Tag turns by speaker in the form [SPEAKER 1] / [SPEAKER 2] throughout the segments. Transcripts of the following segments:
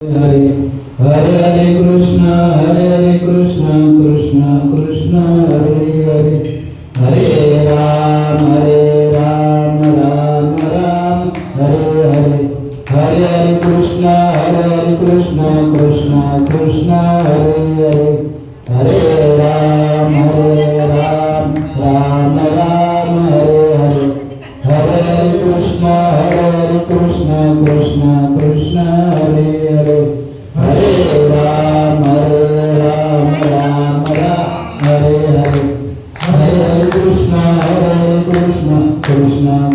[SPEAKER 1] हरे हरे हरे कृष्ण कृष्ण कृष्ण हरे हरे हरे राम राम राम हरे हरे हरे हरे कृष्ण कृष्ण कृष्ण हरे हरे हरे राम राम राम हरे हरे हरे कृष्ण कृष्ण कृष्ण हरे हरे हरे राम राम हरे हरे हरे कृष्ण कृष्ण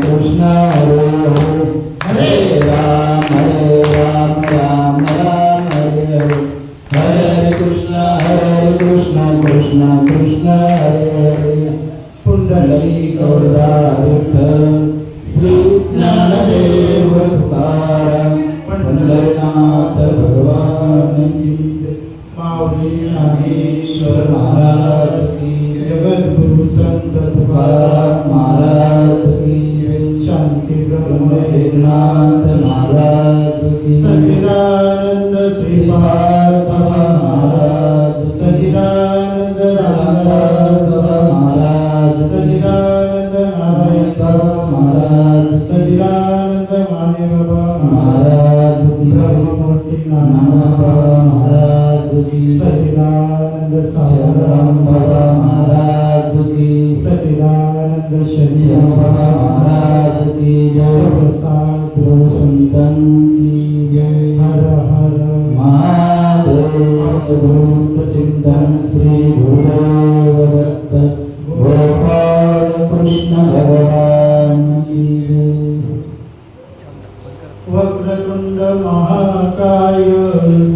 [SPEAKER 1] कृष्ण हरे हरे हरे राम राम हरे हरे हरे कृष्ण कृष्ण कृष्ण हरे हरे पुंडलिक विठ्ठल श्री ज्ञानदेव तुकाराम पंढरनाथ भगवान की जय। माऊली ज्ञानेश्वर महाराज की जय। जगद्गुरु संत तुकाराम महाराज की जय। शांती ब्रह्म एकनाथ महाराज की जय। सच्चिदानंद श्रीपाद बाबा महाराज, सच्चिदानंद रामदास बाबा महाराज, सच्चिदानंद नारायण बाबा महाराज, सच्चिदानंद माने बाबा महाराज की ब्रह्ममूर्ती नाना बाबा महाराज की, सच्चिदानंद साराम बाबा महाराज की, सच्चिदानंद शनी बाबा महाराज की जय। प्रसाद संतन की जय। हर हर महादेव। भूत चिंतन श्री गुरुदेव दत्त गोपाल कृष्ण भगवान की जय। वक्रतुंड महाकाय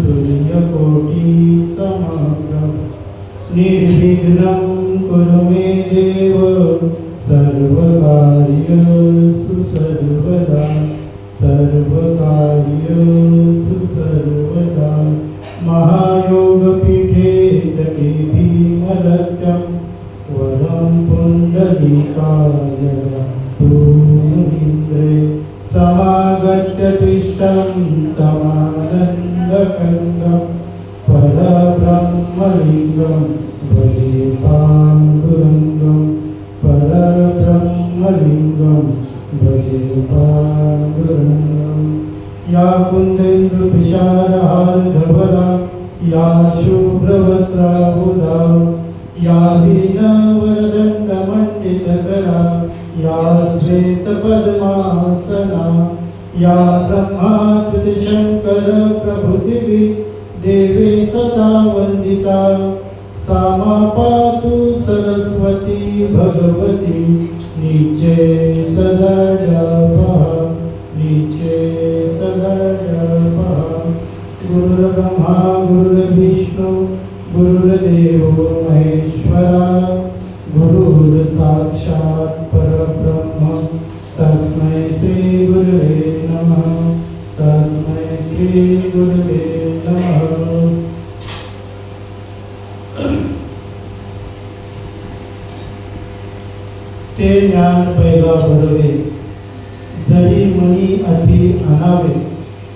[SPEAKER 1] सूर्यकोटि समप्रभ निर्विघ्नं कुरु मे देव सर्वकार्येषु सर्वदा सर्वकार्येषु सर्वदा। महायोगपीठे तटे भीमलक्ष्यं वरं पुण्डरीकाय मुनीन्द्रे समागत्य तिष्ठं तमानन्दकन्दं परब्रह्मलिङ्गं भजे पाण्डुरङ्गं परब्रह्मलिङ्गं भजे पाण्डुरङ्गं। या कुन्देन्दुविशालहारधवला या शुभ्रवस्त्राबुधा या वीणवरदण्डमण्डितकरा या श्वेतपद्मासना या ब्रह्माच्युतशङ्कर प्रभृतिभि देवे सदा वन्दिता। सा मा पातु सरस्वती भगवती नीचे सदर्यः नीचे सदर्यः। गुरुर्ब्रह्मा गुरुर्विष्णु गुरुर्देवो महेश्वरा गुरुर्साक्षात् परब्रह्म तस्मै श्री गुरुवे नमः तस्मै श्री गुरुवे नमः। ते ज्ञान पैगा भरवे जरी मनी अति आणावे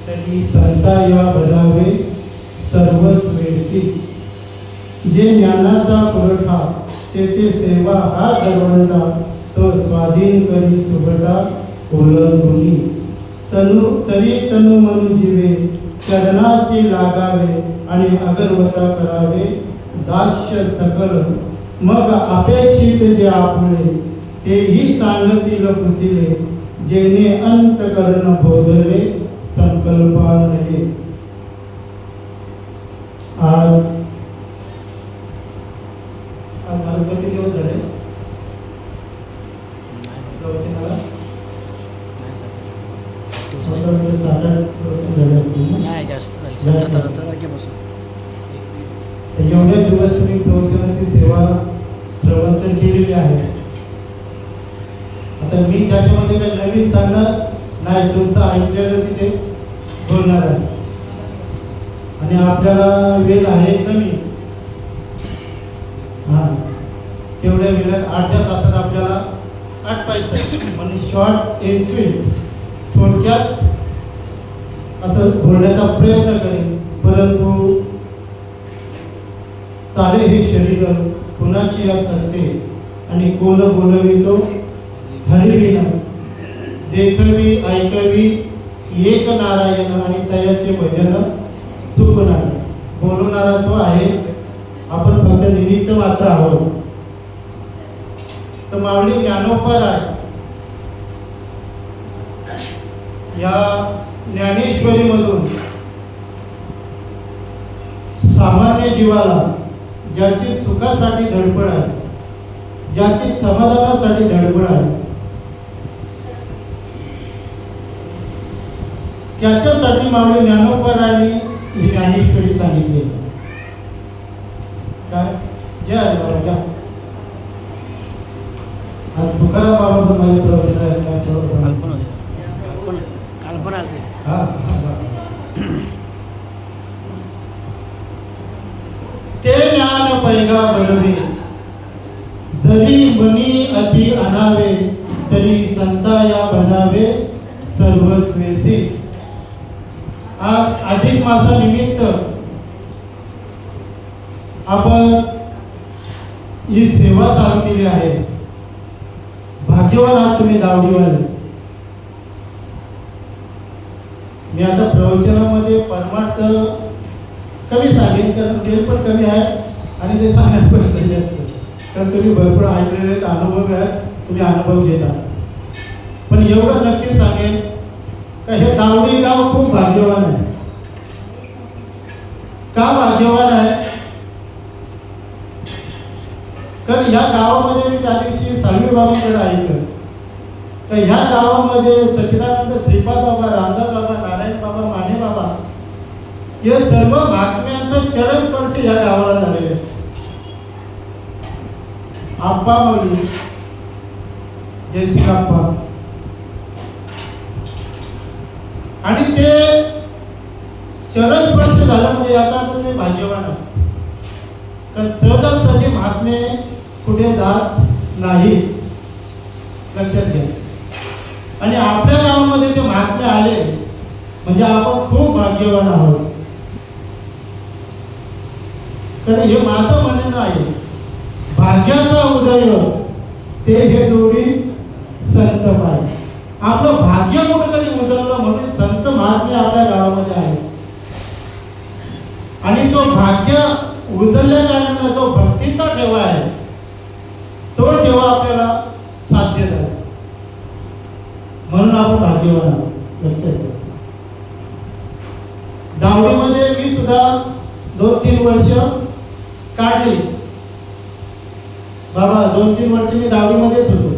[SPEAKER 1] तरी संता या भरावे सर्वस्वेसी। जे ज्ञानाचा पुरवठा तेथे सेवा हा दरवंडा तो स्वाधीन करी सुभटा ओलंडुनी। तरी तनु मनु जीवे चरणाशी लागावे आणि अगरवता करावे दास्य सकल। मग अपेक्षित जे आपले तेही सांगतील पुसिले जेणे अंतकरण बोधले संकल्पाने। आज गणपती दिवस झाले
[SPEAKER 2] नाही जास्त झाली 17 तारखेपासून।
[SPEAKER 1] एवढे दिवस तुम्ही प्रवचनाची सेवा श्रवण तर केलेली आहे। आता मी त्याच्यामध्ये काही नवीन सांगणार नाही, तुमचं ऐकलेलं तिथे बोलणार आहे आणि आपल्याला वेळ आहे कमी। हा तेवढ्या वेळात अर्ध्या तासात आपल्याला आटपायचं, म्हणजे शॉर्ट एंड स्वीट थोडक्यात असं बोलण्याचा प्रयत्न करेन, परंतु चाले हे शरीर कुणाची असते आणि कोण बोलवितो हरिविना, देखवी ऐकवी एक नारायण आणि तयाचे भजन चुकणार. बोलवणारा तो आहे, आपण फक्त निमित्त मात्र आहोत. तर माऊली ज्ञानोपर आहे. या ज्ञानेश्वरीमधून सामान्य जीवाला ज्याची सुखासाठी धडपड आहे, ज्याची समाधानासाठी धडपड आहे, त्याच्यासाठी माऊली ज्ञानोपराने ही ज्ञानेश्वरी सांगितली. काय जय हरी बाबा घ्या. आज तुकाराम बाबा माझे प्रवचन आहे.
[SPEAKER 2] कल्पना कल्पना
[SPEAKER 1] ते ज्ञान पैगा बळवे, जरी मनी अति अनावे, तरी संता या भजावे सर्वस्वेसी. आज अधिक मासानिमित्त आपण ही सेवा चालू केली आहे. भाग्यवान आहात तुम्ही दावडीवाले. मी आता प्रवचनामध्ये परमार्थ कमी सांगेन, कारण वेळ पण कमी आहे आणि ते सांगण्यात पण कमी असतं. कारण तुम्ही भरपूर ऐकलेले आहेत, अनुभव आहेत, तुम्ही अनुभव घेता. पण एवढं नक्की सांगेन का हे दावडी गाव खूप भाग्यवान आहे. का भाग्यवान आहे? कारण ह्या गावामध्ये मी त्या दिवशी सालवी बाबांकडे ऐकलं तर ह्या गावामध्ये सच्चिदानंद श्रीपाद बाबा, रामदास बाबा, नारायण बाबा, माने बाबा हे सर्व महात्म्यांचं चरण स्पर्श या गावाला झालेले. आप्पा मौली, जयसिंग आप्पा, आणि ते चरण स्पर्श झालं म्हणजे याचा अर्थ तुम्ही भाग्यवान आहात. कारण सहजासहजी महात्मे कुठे जात नाही, लक्षात घ्या. आणि आपल्या गावामध्ये ते महात्मे आले म्हणजे आपण खूप भाग्यवान आहोत. कारण हे माझं म्हणणं आहे, भाग्याचा उदय ते हे दोन्ही संत पाय. आपलं भाग्य कुठेतरी उदयलं म्हणून संत महात्मे आपल्या गावामध्ये आहे. आणि तो भाग्य उदयल्या कारणाने जो भक्तीचा ठेवा आहे तो ठेवा आपल्याला साध्य झाला, म्हणून आपण भाग्यवान आहोत. लक्षात घ्या. दावडीमध्ये मी सुद्धा 2-3 वर्ष काढली. बाबा 2-3 वर्ष मी दावडीमध्येच होतो.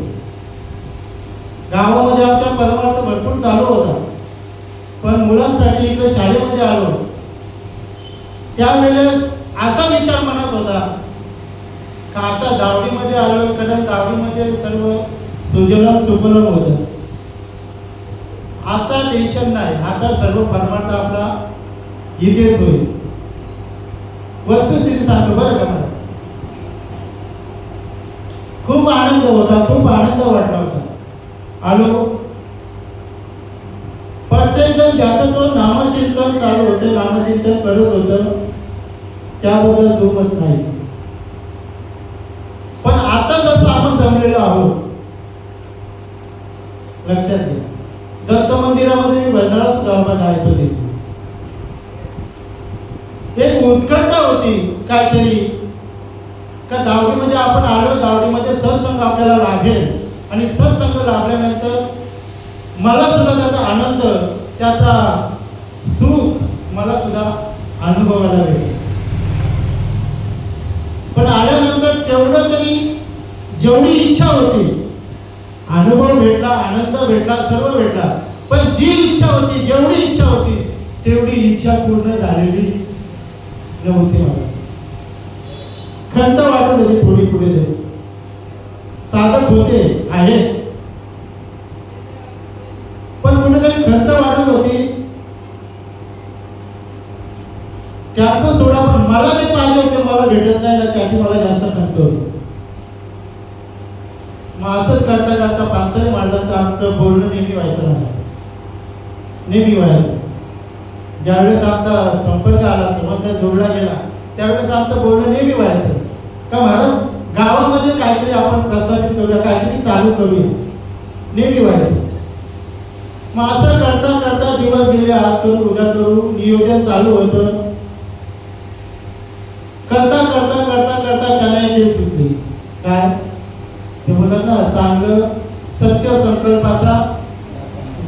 [SPEAKER 1] गावामध्ये आमचा परमार्थ भरपूर चालू होता, पण मुलांसाठी इकडे शाळेमध्ये आलो त्यावेळेस असा विचार मनात होता का आता दावडीमध्ये आलो, कारण दावडीमध्ये सर्व सुजलाम सुफलाम होतं. आता टेन्शन नाही, आता सर्व परमार्थ आपला इथेच होईल. वस्तुस्थिती सांगतो बरं का. मला खूप आनंद होता, खूप आनंद वाटला होता. आलो, प्रत्येक जण ज्याचं तो नामचिंतन चालू होते, नामचिंतन करत होतं, त्याबद्दल दुमत नाही. पण आता जसं आपण जमलेलो आहोत, लक्षात घ्या. दत्त मंदिरामध्ये मी भजनाला सुद्धा जायचो. एक उत्कंठा होती काहीतरी का दावडीमध्ये आपण आलो, दावडीमध्ये सत्संग आपल्याला लाभेल आणि सत्संग लाभल्यानंतर मला सुद्धा त्याचा आनंद, त्याचा सुख मला सुद्धा अनुभवायला भेटेल. पण आल्यानंतर तेवढं तरी जेवढी इच्छा होती, अनुभव भेटला, आनंद भेटला, सर्व भेटला, पण जी इच्छा होती, जेवढी इच्छा होती तेवढी इच्छा पूर्ण झालेली नव्हती. मला खंत वाटत होती थोडी पुढे जाऊ. साधक होते आहेत, पण कुठेतरी खंत वाटत होती. त्याचं सोडा, पण मला जे पाहिजे होते मला भेटत नाही ना, त्याची मला जास्त खंत होती. मग असंच करता करता पानसरे महाराजांचं आमचं बोलणं नेहमी व्हायचं नाही, नेहमी व्हायचं. ज्यावेळेस आमचा संपर्क आला, संबंध जोडला गेला, त्यावेळेस आमचं बोलणं नेहमी व्हायचं का महाराज गावामध्ये काहीतरी आपण प्रस्थापित करूया, काहीतरी चालू करूया, नेहमी व्हायचं. मग असं करता करता दिवस गेले, आज करू उद्या करू, नियोजन चालू होतं. करता करता करता करता त्यांना एक सुचली काय ते बोलत ना, चांगलं सत्य संकल्पाचा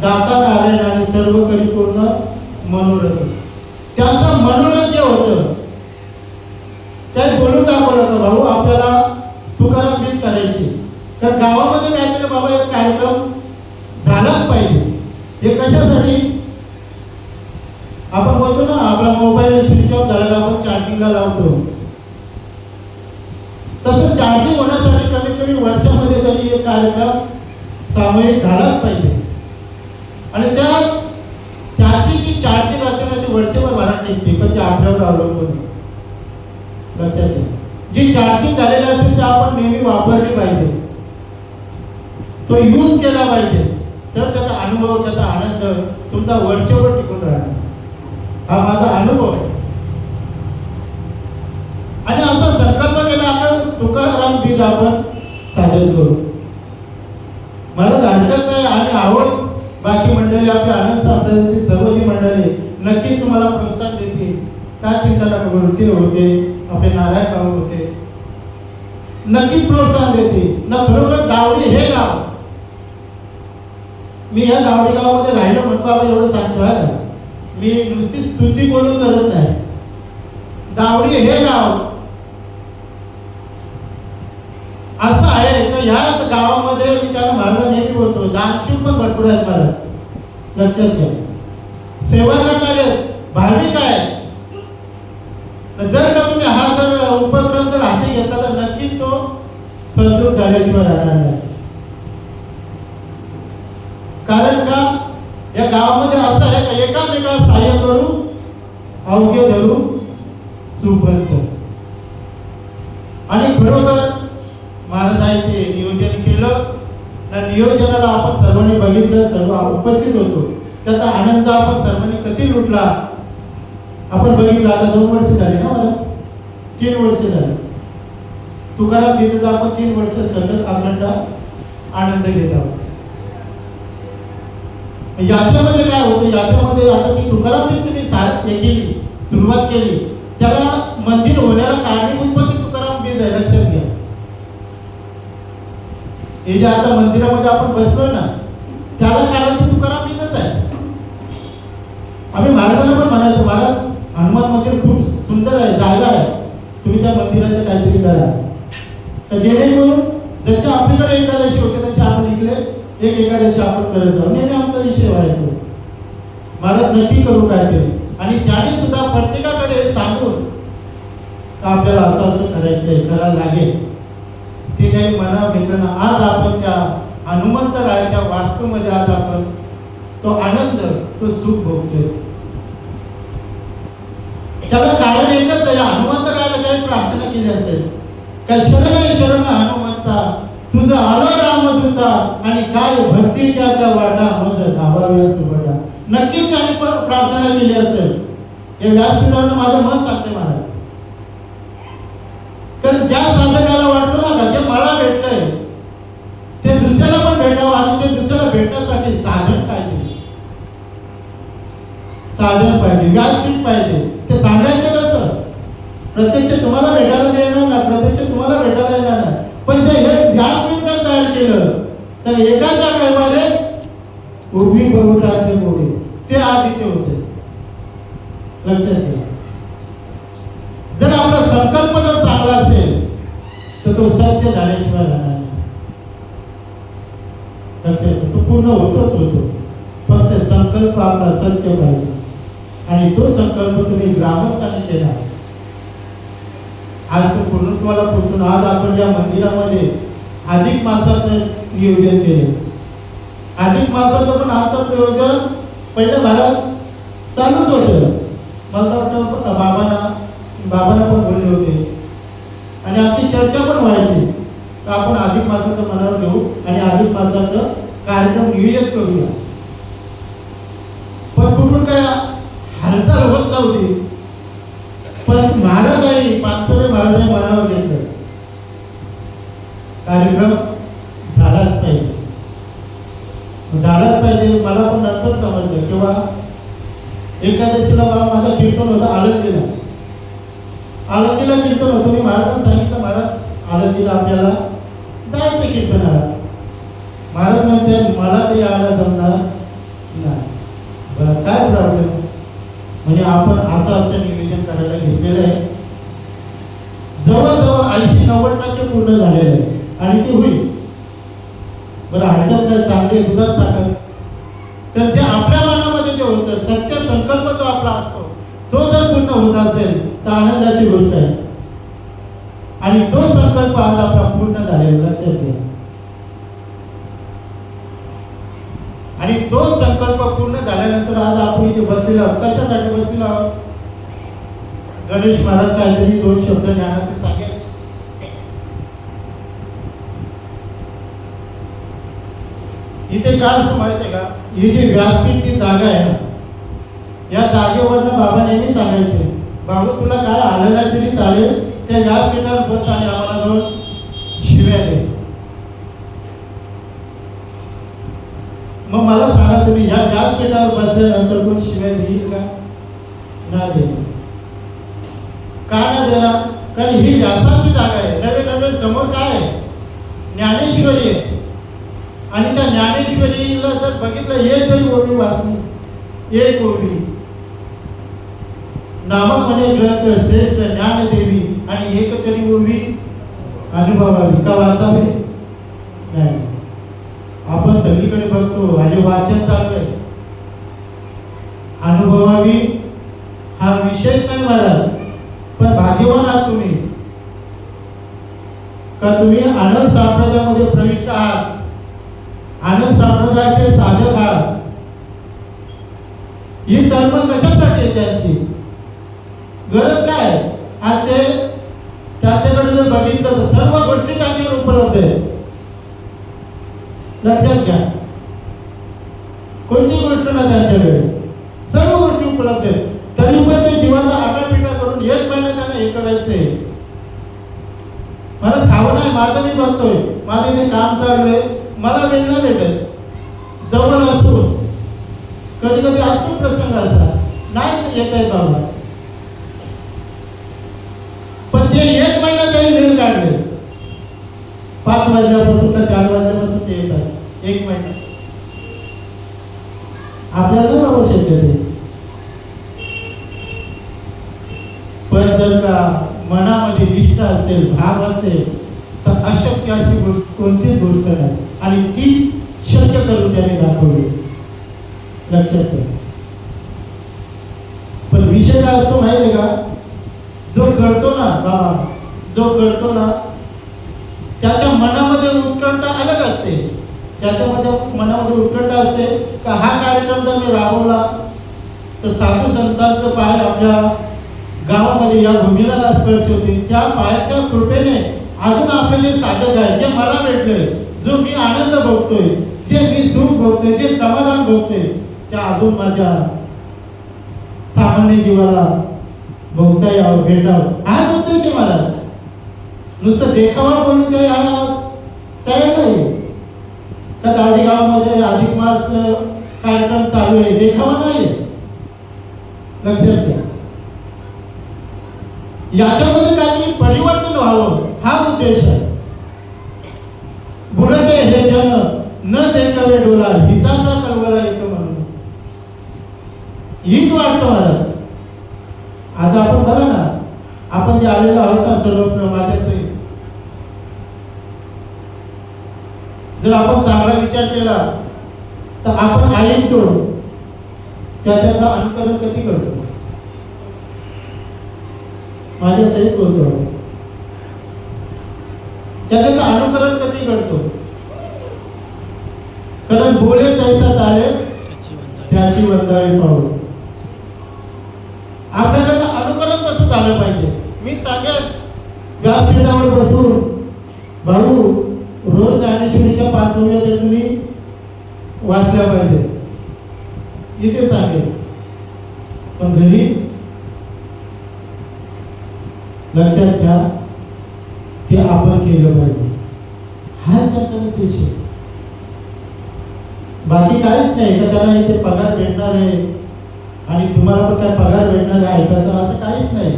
[SPEAKER 1] दाता कारण आणि सर्व करी पूर्ण मनोरथ. त्यांचं मनोरथ जे होतं त्याने बोलून दाखवलं होतं, भाऊ आपल्याला तुकाराम बीज करायची, तर गावामध्ये काहीतरी बाबा एक कार्यक्रम झालाच पाहिजे. हे कशासाठी आपण बोलतो ना, आपला मोबाईल स्विच ऑफ झाला का आपण चार्जिंगला लावतो, तसं चार्जिंग होण्यासाठी कमीत कमी वर्षामध्ये तरी एक कार्यक्रम सामूहिक झालाच पाहिजे. आणि त्या त्याची जी चार्जिंग असते ना ती वर्षभर भरात निघते, पण ते आपल्यावर अवलंबून आहे. लक्षात घ्या, जी चार्जिंग झालेली असते ती आपण नेहमी वापरली पाहिजे, तो यूज केला पाहिजे, तर त्याचा अनुभव, त्याचा आनंद तुमचा वर्षभर टिकून राहणार. हा माझा अनुभव आहे. आणि असा संकल्प केला आपण तुकाराम बीज आपण सादर करू. मला हरकत नाही, आम्ही आहोत. बाकी मंडळी आपल्या आनंद संप्रदायाची सर्व जी मंडळी नक्की तुम्हाला प्रोत्साहन देतील. काय चिंता नका करू, ते होते आपले नारायण भाऊ होते, नक्कीच प्रोत्साहन देतील ना. खरोखर दावडी हे गाव, मी या दावडी गावामध्ये राहिलो म्हणतो बाबा एवढं सांगतो आहे, मी नुसती स्तुती बोलून करत नाही. दावडी हे गाव असं आहे की ह्या गावामध्ये मी त्याला महाराज नेहमी बोलतो, दानशूर पण भरपूर आहेत महाराज. लक्षात घ्या, सेवा करणारे भाविक आहे. जर का तुम्ही हा जर उपक्रम जर हाती घेतला तर नक्कीच तो फलद्रूप झाल्याशिवाय राहणार नाही. कारण का या गावामध्ये असं आहे का एकामेकाला सहाय्य करू, अवघे धरू सुपंत. आणि खरोखर महाराजांचे नियोजन केलं ना, नियोजनाला आपण सर्वांनी बघितलं, सर्व उपस्थित होतो, त्याचा आनंद आपण सर्वांनी कधी लुटला आपण बघितलं. आता 2 वर्ष झाली ना, मला 3 वर्ष झाली तुकाराम बीजेचा आपण 3 वर्ष सतत अखंड आनंद घेत आहोत. याच्यामध्ये काय होतं, याच्यामध्ये आता ती तुकाराम बीज तुम्ही केली, सुरुवात केली, त्याला मंदिर होण्याला कारणीभूत पण ती तुकाराम बीज आहे. लक्षात घ्या, हे जे आता मंदिरामध्ये आपण बसलोय ना, त्याला कारण ते तुकाराम बीजच आहे. आम्ही महाराजांना पण म्हणायचो, महाराज हनुमान मंदिर खूप सुंदर आहे, जागा आहे, तुम्ही त्या मंदिराचं काहीतरी करा. तर जेणेकरून जसे आपल्याकडे एकादशी होते तसे आपण इकडे एक एकादशी आपण करत जाऊ, नेहमी आमचा विषय व्हायचो, महाराज नक्की करू काहीतरी. आणि त्याने सुद्धा प्रत्येकाकडे सांगून आपल्याला असं असं करायचंय, करायला लागेल, ते काही मना भेटलं ना. आज आपण त्या हनुमंतरायाच्या वास्तूमध्ये आज आपण तो आनंद, तो सुख भोगतोय. त्याला कारण एकच आहे, हनुमंतरायाला काही प्रार्थना केली असेल काय, शरण हनुमंता तुझं आलो रामदूता, आणि काय भक्तीच्या त्या वाटा मज धावाव्या सुबटा. नक्कीच त्याने प्रार्थना केली असेल. हे व्यासपीठावर माझं मन सांगते महाराज. कारण ज्या साधकाला वाटतो ना का जे मला भेटलंय ते दुसऱ्याला पण भेटावं, आणि ते दुसऱ्याला भेटण्यासाठी साधन पाहिजे, साधन पाहिजे, व्यासपीठ पाहिजे. ते सांगायचं कसं, प्रत्यक्ष तुम्हाला भेटायला मिळणार ना, प्रत्यक्ष तुम्हाला भेटायला येणार ना, पण ते हे व्यासपीठ जर तयार केलं तर एकाच्या कैवारे उभी बहुताचे मोठे, ते आज इथे होते. लक्षात घ्या, जर आपला संकल्प जर चांगला असेल तर तो सत्य झाल्याशिवाय राहणार नाही. लक्षात घ्या, तो पूर्ण होतोच होतो, फक्त संकल्प आपला सत्य पाहिजे. आणि तो संकल्प तुम्ही ग्रामस्थांनी केला. आज तो पूर्ण तुम्हाला पोचून आज आपण या मंदिरामध्ये अधिक मासाचं नियोजन केले. अधिक मासाचं पण आमचं प्रयोजन पहिल्या भागात चालूच होतं. मला वाटतं बाबांना पण बोलले होते आणि आमची चर्चा पण व्हायची तर आपण अधिक मासाचं मनावर घेऊ आणि अधिक मासाचं कार्यक्रम नियोजित करूया. पण कुठून काय हालता समजा होती, पण महाराजांनी पाचसरे महाराजांनी मनावर घेतलं कार्यक्रम झालाच पाहिजे. मला पण नंतर समजलं किंवा एकादशीला माझा कीर्तन होता आळंदीला कीर्तन होतं. मी महाराजांना सांगितलं, महाराज आळंदीला आपल्याला जायचं कीर्तनाला. महाराज म्हणते मला ते यायला जमणार नाही. बरं काय प्रॉब्लेम, म्हणजे आपण असं निवेदन करायला घेतलेलं आहे. जवळजवळ 80-90% पूर्ण झालेलं आहे आणि ते होईल. बरं हरकत नाही, चांगले दुधात साखर. तर ते आपल्या मनामध्ये जे होतं सत्य संकल्प जो आपला असतो तो जर पूर्ण होत असेल तर आनंदाची गोष्ट आहे. आणि तो संकल्प आज आपला पूर्ण झालेला लक्षात घ्या. आणि तो संकल्प पूर्ण झाल्यानंतर आज आपण इथे बसलेलो आहोत. कशासाठी बसलेलो आहोत? गणेश महाराज काहीतरी 2 शब्द ज्ञानाचे सांगेल. इथे काय असतं माहिती आहे का, ही जी व्यासपीठ ती जागा आहे ना, या जागेवरनं बाबा नेहमी सांगायचे, बाबू तुला काय आलं नाही तरी चालेल, त्या व्यासपीठावर बस आणि आम्हाला 2 शिव्या दे. मग मला सांगा तुम्ही या व्यासपीठावर बसल्यानंतर कोण शिव्या देईल का? नाही देईल. का नाही देणार? कारण ही व्यासाची जागा आहे. नवे नवे समोर काय आहे? ज्ञानेश्वरी आहे. आणि त्या ज्ञानेश्वरीला जर बघितलं, एक तरी ओवी वाचली, एक ओवी नामा म्हणे ग्रंथ श्रेष्ठ ज्ञानदेवी, आणि एक तरी ओवी अनुभवावी. का वाचावे? नाही. आपण सगळीकडे बघतो आणि वाचन चालू आहे. अनुभवावी हा विषयच नाही महाराज, पण भाग्यवान आहात तुम्ही का तुम्ही आनंद संप्रदायामध्ये प्रविष्ट आहात. आनंद संप्रदायाचे साधक आहात. ही तळमळ कशासाठी आहे? त्यांची गरज काय? आज ते त्याच्याकडे जर बघितलं तर सर्व गोष्टी त्यांच्याकडे उपलब्ध आहेत. लक्षात घ्या, कोणती गोष्ट ना त्यांच्याकडे, सर्व गोष्टी उपलब्ध आहेत. तरी पण ते जीवाचा आटापिटा करून 1 महिना त्यांना हे करायचंय. मला खावं नाही, माझं मी बघतोय, माझं इथे काम चालू आहे, मला वेळ नाही भेटत. जवळ असतो, कधी कधी असतो प्रसंग असतात, नाही येत आहे बाबा, पण ते 1 महिना त्यांनी वेळ काढले. 5 वाजल्यापासून का 4 वाजल्यापासून ते येतात. 1 महिना आपल्याला आवश्यक आहे. पण जर का मनामध्ये निष्ठा असेल, भाव असेल, तर अशक्य अशी कोणतीच गोष्ट नाही. आणि ती शक्य करून त्याने दाखवली. लक्षात ठेवा. पण विषय काय असतो माहिती आहे का, जो करतो ना बाबा, जो करतो ना त्याच्या मनामध्ये उत्कंठा अलग असते. त्याच्यामध्ये मनामध्ये उत्कंठा असते का हा कार्यक्रम जर मी राबवला तर साधू संतांचं पाय आपल्या गावामध्ये या भूमीला स्पर्श होते. त्या पायाच्या कृपेने अजून आपले जे साधक आहे, जे मला भेटले, जो मी आनंद भोगतोय, जे मी सुख भोगतोय, जे समाधान भोगतोय, त्या अजून माझ्या सामान्य जीवाला भोगता यावं, भेटावं, हाच उद्देश आहे मला. नुसतं देखावा बोलून ते तयार नाही का. दाढी गावामध्ये अधिक मास कार्यक्रम चालू आहे, देखावा नाही. लक्षात घ्या, याच्यामध्ये काहीतरी परिवर्तन व्हावं हा उद्देश आहे. बुडते हे जन न देखावे डोला, हिताचा कळवला येतो म्हणून हित वाटतं महाराज. आज आपण बघा ना, आपण जे आलेलो आहोत ना सर्व माझ्यासहित, जर आपण चांगला विचार केला तर आपण ऐकतो, त्याच्यातलं अनुकरण कधी करतो. माझ्या सहित बोलतो, त्याच्यातलं अनुकरण कधी करतो. कारण बोले तैसा चाले त्याची वंदावी पाहू. आपल्याकडनं अनुकरण कसं झालं पाहिजे. मी सांगेन, व्यासपीठावर बसून भाऊ रोज ज्ञानेश्वरीच्या 5 ओव्या तर तुम्ही वाचल्या पाहिजे, इथे सांगेन. पण घरी लक्षात घ्या, ते आपण केलं पाहिजे. हा त्याचा उद्देश आहे. बाकी काहीच नाही का त्याला इथे पगार भेटणार आहे आणि तुम्हाला पण काय पगार भेटणार आहे ऐकायचं असं काहीच नाही.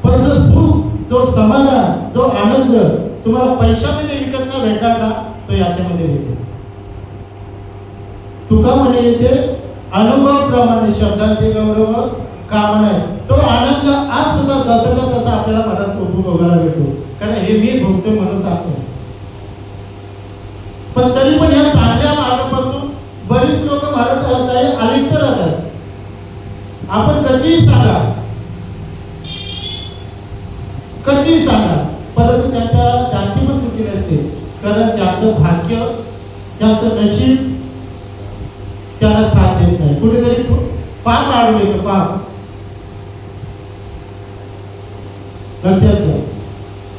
[SPEAKER 1] पण जो सुख, जो समाधान, जो आनंद तुम्हाला पैशामध्ये विकत न भेटणार ना, तो याच्यामध्ये भेटेल. तुका म्हणे येते अनुभव प्रमाणे शब्दांचे गौरव काम नाही. तो आनंद आज सुद्धा जसा तसा आपल्याला मनात उपभोगायला भेटतो, कारण हे मी भोगतोय म्हणून सांगतो. पण तरी पण या चांगल्या मार्गापासून बरीच लोक भारत अलिप्त राहतात. आपण कधीही सांगा, परंतु त्यांची पण चुकी नसते, कारण त्यांचं भाग्य, त्यांचं नशीब त्याला साथ देत नाही. कुठेतरी पाप आडवं येतं, पाप. लक्षात घ्या,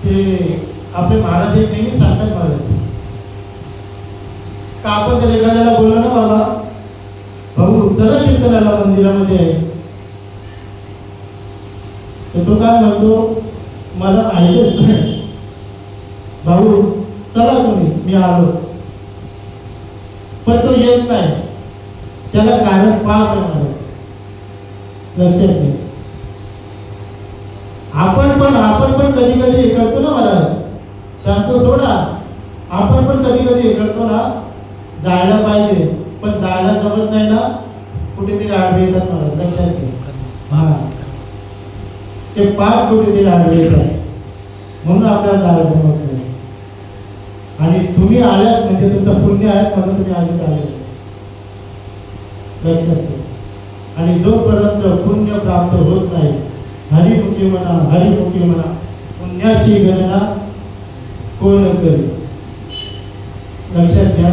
[SPEAKER 1] ते आपले महाराज एक नेहमी सांगतात मला का आपण जर एखाद्याला बोललो ना, बाबा भाऊ चला कीर्तनाला मंदिरामध्ये आहे, तर तो काय म्हणतो, मला ऐकच नाही भाऊ, चला तुम्ही, मी आलो. पण तो येत नाही, त्याला कारण पाप आहे. लक्षात घ्या, आपण पण कधी कधी हे करतो ना, मला शांत सोडा, आपण पण कधी कधी हे करतो ना, जायला पाहिजे पण जायला जमत नाही ना, कुठेतरी आडवे येतात. मला लक्षात घ्या, हा ते पाप कुठेतरी आडवे येतात, म्हणून आपल्याला जायला जमत नाही. आणि तुम्ही आल्यात म्हणजे तुमचं पुण्य आहे म्हणून तुम्ही आधीच आले. लक्षात घ्या, आणि जोपर्यंत पुण्य प्राप्त होत नाही, हरिमुखी म्हणा पुण्याची गणना कोण करेल. लक्षात घ्या,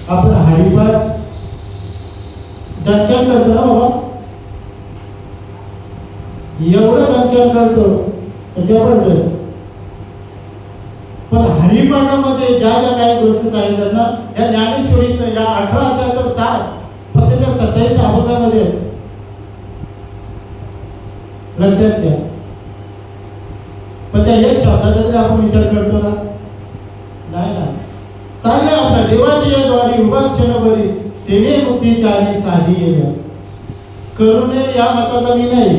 [SPEAKER 1] आपण हरिपाठ दणक्यान करतो ना बाबा, एवढं दणक्यान करतो जबरदस्त. पण हरिपाठामध्ये ज्या ज्या काही गोष्टी सांगितल्या ना, या ज्ञानेश्वरीचं या 18 अध्यायाचं सार फक्त त्या 27 अभंगामध्ये. लक्षात घ्या, पण त्या एक शब्दाचा तरी आपण विचार करतो ना, नाही ना. चाललंय आपल्या देवाची या द्वारी उभा क्षणभरी तेने मुक्तीचारी साधी गेल्या. करूने या मताचा मी नाही,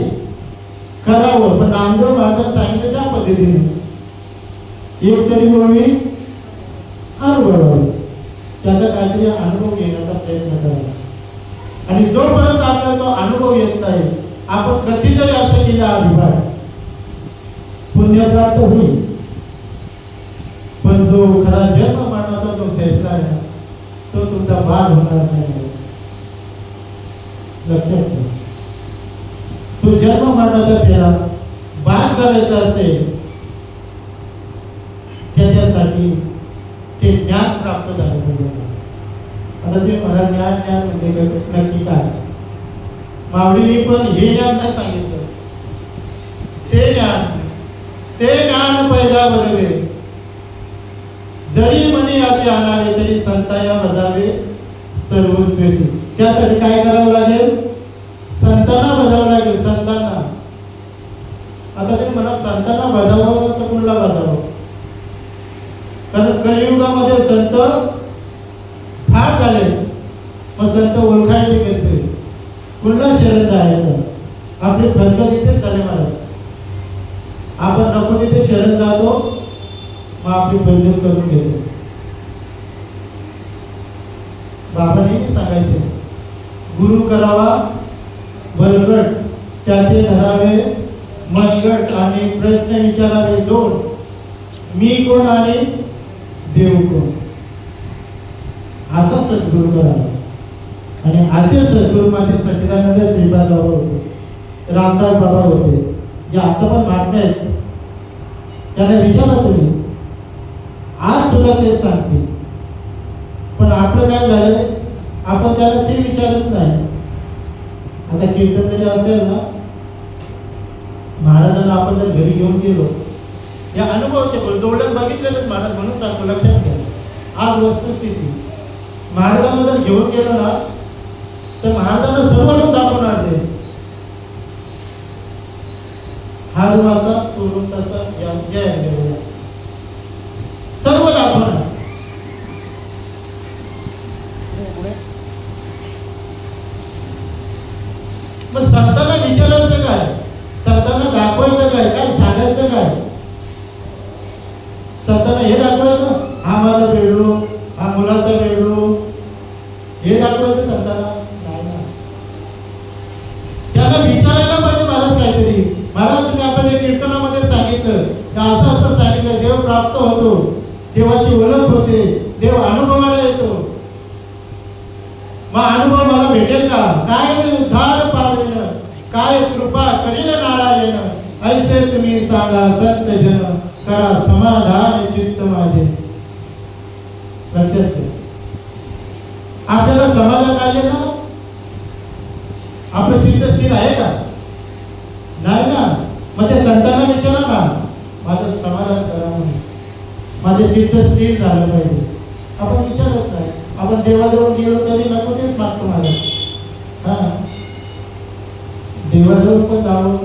[SPEAKER 1] करावं, पण नामदेव महाराज सांगितलं त्या पद्धतीने एक तरी मी अनुभव, त्याचा काहीतरी अनुभव घेण्याचा प्रयत्न करावा. आणि जोपर्यंत आपल्याला तो अनुभव येत नाही, आपण कधीतरी असं केलं अभिमान पुण्यप्राप्त होईल, पण जो खरा जन्म मरणाचा जो फैसला आहे ना, तो तुमचा बाद होणार नाही. लक्षात घ्या, तो जन्म मरणाचा फेरा बाद करायचा असेल, त्याच्यासाठी ते ज्ञान प्राप्त झालं पाहिजे. आता तुम्ही मला ज्ञान म्हणजे नक्की काय, मावळीने पण हे ज्ञान नाही सांगितलं, ते ज्ञान पहिला बरोबर, जरी मनी अति आणावे तरी संताया बजावे सर्वस्वेती. त्यासाठी काय करावं लागेल, संतांना बजावं लागेल, संतांना. आता तुम्ही म्हणा संतांना बजावं तर कुणाला बजावं, कारण कलियुगामध्ये संत फार झाले, मग संत ओळखायचे कसे, कुणाला शरण जायचं. आपली फसगत इथेच झाले महाराज, आपण नको तिथे शरण जातो, मग आपली फसगत करून घेतो. बाबांनी सांगायचे, गुरु करावा बलगट, त्याचे धरावे मनगट, आणि प्रश्न विचारावे दोन, मी कोण आणि देव कोण. असा सद्गुरू करावा. आणि असे सद्गुरू माझे सच्चिदानंद श्रीपाद बाबा होते, रामदास बाबा होते, जे आता पण महात्मे आहेत, त्यांना विचारा तुम्ही, आज सुद्धा तेच सांगतील. पण आपलं काय झालंय, आपण त्याला ते विचारत नाही. आता कीर्तन जरी असेल ना, महाराजांना आपण जर घरी घेऊन गेलो, या अनुभवाचे डोळ्यात बघितलेलेच महाराज, म्हणून सांगतो लक्षात घ्या. आज वस्तुस्थिती महाराजांना जर घेऊन गेलो ना, तर महाराजांना सर्व लोक दाखवणार ते. हा रूम असा तो रूम तसा या अँगलवर सर्व दाखवणार. मग संतांना विचारायचं काय, संतांना दाखवायचं काय, काय सांगायचं काय? संतांना हे दाखवायचं हा माझा बेडरूम, हा मुलाचा बेडरूम, हे दाखवायचं संतांना नाही ना. त्यांना विचारायला पाहिजे महाराज काहीतरी. महाराज तुम्ही आता जे कीर्तनामध्ये सांगितलं की असं असं सांगितलं, देव प्राप्त होतो, देवाची ओळख होते, देव अनुभवायला येतो. मग अनुभव मला भेटेल का? काय मी उद्धार पावेन, काय कृपा करील नारायण, ऐसे तुम्ही सांगा संत जन, करा समाधान चित्त माझे. लक्षात घ्या. आपल्याला समाधान पाहिजे ना? आपलं चित्त स्थिर आहे का? नाही ना. मग ते संतांना विचारा ना, माझं समाधान करा म्हणून, माझे चित्त स्थिर झालं पाहिजे. आपण विचारत नाही. आपण देवाजवळ गेलो तरी नको तेच मागतो मला. हा, देवाजवळ पण जावं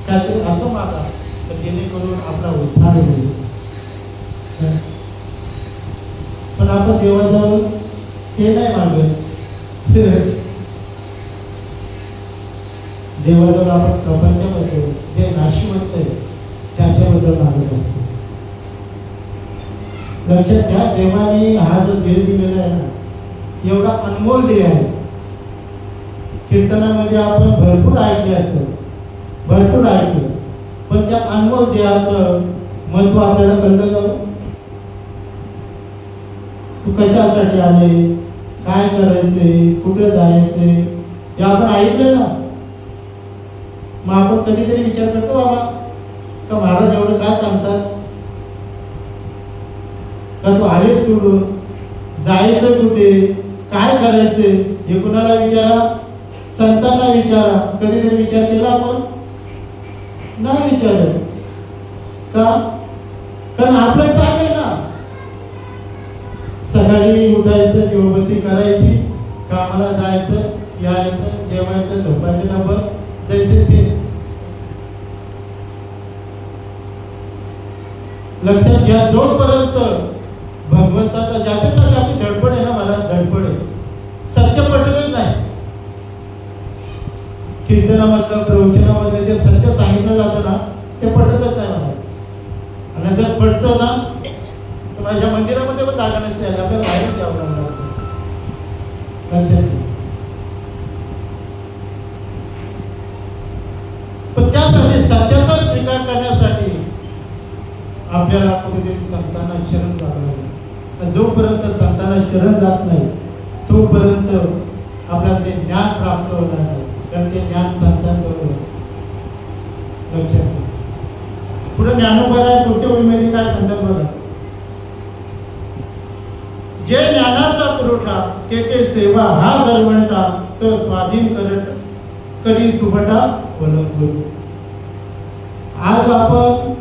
[SPEAKER 1] काहीतरी असं मागा तर जेणेकरून आपला उद्धार होईल. पण आपण देवाजवळ ते नाही मागत. देवाजवळ आपण प्रपंचाबद्दल जे नाशिवंत आहे त्याच्याबद्दल मागत असतो. लक्षात घ्या, देवाने हा जो देव दिलेला आहे ना, एवढा अनमोल देव आहे. कीर्तनामध्ये आपण भरपूर ऐकले असतं, भरपूर ऐकलं, पण त्या अनमोल देवाचं महत्व आपल्याला कळलं का? तू कशासाठी आले, काय करायचे, कुठे जायचे, हे आपण ऐकलं ना. मग आपण कधीतरी विचार करतो बाबा का महाराज एवढं काय सांगतात, का तू आलेस कुठून, जायचं कुठे, काय करायचे, हे कुणाला विचारा? संतांना विचारा. कधीतरी विचार केला आपण? नाही विचारत का? कारण आपलं चाललंय ना, सकाळी उठायचं, दिवबत्ती करायची, कामाला जायचं, यायचं, जेवायचं, झोपायचं, नंबर जैसे ते. लक्षात घ्या, जोपर्यंत भगवंताचा ज्याच्यासाठी आपली धडपड आहे ना, मला धडपड आहे, सत्य पटतच नाही. कीर्तनामधलं, प्रवचनामधलं जे सत्य सांगितलं जातं ना, ते पटतच नाही मला. आणि जर पटतं ना तर माझ्या मंदिरामध्ये पण जागा नसते, आपल्याला बाहेरच यावं लागलं असतं. लक्षात घ्या. पण त्यासाठी सत्याचा स्वीकार करण्यासाठी आपल्याला कुठेतरी संतांना शरण जावं लागेल. जोपर्यंत संतांना शरण जात नाही तोपर्यंत आपल्याला ते ज्ञान प्राप्त होणार नाही. कारण ते ज्ञान संतांबरोबर. लक्षात घ्या. पुढे ज्ञानोबा पुढच्या ओळीमध्ये काय सांगतात बघा. जे ज्ञानाचा पुरवठा ते सेवा हा गरवंटा, तो स्वाधीन करत कधी सुभटा वलंबून. आज आपण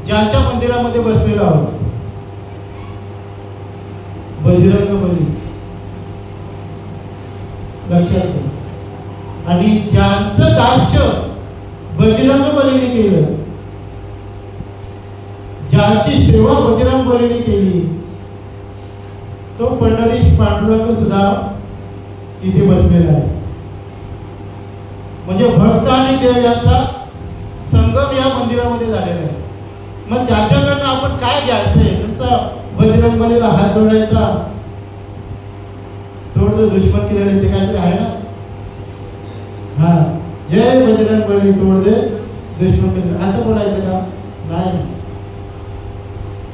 [SPEAKER 1] ज्याच्या मंदिरामध्ये बसलेलो आहोत, बजरंग बली. लक्षात घ्या. आणि ज्यांचं दास्य बजरंग बलीने केलं, ज्याची सेवा बजरंग बलीने केली, तो पंढरीश पांडुरंग सुद्धा इथे बसलेला आहे. म्हणजे भक्त आणि देव यांचा संगम या मंदिरामध्ये झालेला आहे. मग त्याच्याकडनं आपण काय घ्यायचंय? नुसतं बजरंग बलीला हात जोडायचा, थोडं दुश्मन केलेलं ते काहीतरी आहे ना. हा, जय बजरंग बली तोड दे दुश्मन केले, असं बोलायचं का? नाही.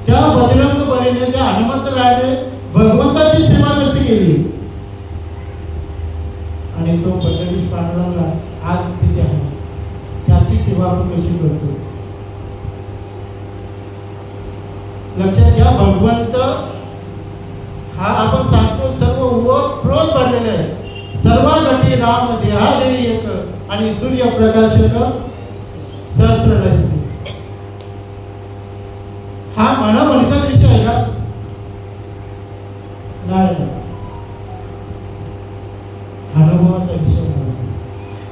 [SPEAKER 1] त्या बजरंग बलीने त्या हनुमंतरायाने भगवंताची सेवा कशी केली, आणि तो पंढरीश पांडुरंगला आज तिथे आहे, त्याची सेवा आपण कशी करतो? लक्षात घ्या. भगवंत हा आपण सांगतो सर्व ओतप्रोत भरलेले आहे. सर्वांसाठी राम देहादेही एक, आणि सूर्य प्रकाशक सहस्ररश्मी. हा म्हणीचा विषय आहे का? नाही, अनुभवाचा विषय.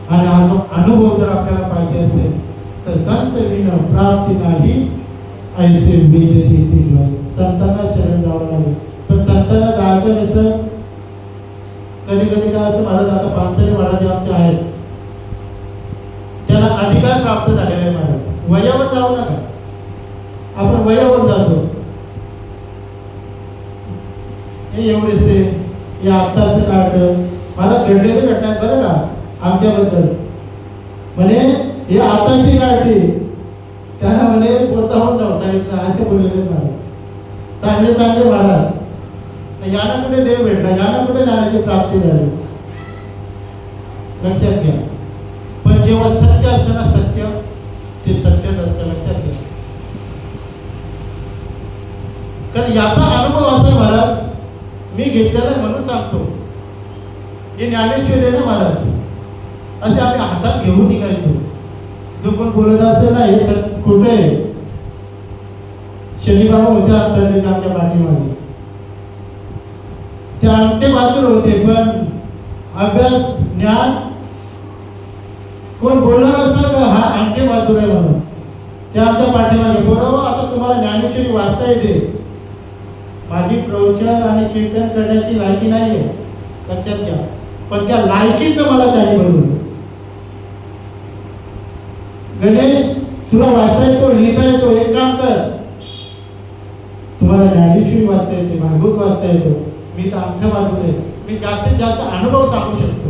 [SPEAKER 1] आणि हा जो अनुभव जर आपल्याला पाहिजे असेल तर संत विन प्राप्ती नाही ऐसे वेद देतील. संतांना शरण जावं लागेल. पण संतांना जायचं कसं? कधी कधी काय असतं, महाराज आता पानसरे महाराज आमचे आहेत, त्याला अधिकार प्राप्त झालेला आहे. महाराज वयावर जाऊ नका, आपण वयावर जातो. हे एवढेसे हे आत्ताचं काढलं मला घडलेली घटना आहे बरं का आमच्याबद्दल. म्हणे हे आताची काढली, त्यांना म्हणे पोचावून जाता येत नाही असे बोललेले महाराज. चांगले चांगले महाराज, याला कुठे देव भेटला, याला कुठे ज्ञानाची प्राप्ती झाली, लक्षात घ्या. पण जेव्हा सत्य असतं ना, सत्य ते सत्यच असतं, लक्षात घ्या. कारण याचा अनुभव असा आहे महाराज, मी घेतलेला म्हणून सांगतो. हे ज्ञानेश्वर आहे ना महाराज, असे आम्ही हातात घेऊन निघायचो. जो कोण बोलत असेल ना हे सत्य कुठे आहे, शनी बाबा होते आमच्या पाठीमागे, ते आमटे बाजूला होते. पण अभ्यास ज्ञान कोण बोलणार असतं का हा आमटे बाजूला आहे म्हणून, ते आमच्या पाठीमागे. बरोबर आता तुम्हाला ज्ञानेश्वरी वाचता येते, माझी प्रवचन आणि कीर्तन करण्याची लायकी नाही आहे, लक्षात घ्या. पण त्या लायकीचं मला काही बनवलं. गणेश तुला वाचता येतो, लिहिता येतो, एक काम कर, तुम्हाला ज्ञानेश्वरी वाचता येते, भागवत वाचता येतो, मी तर आमच्या बाजूने, मी जास्तीत जास्त अनुभव सांगू शकतो,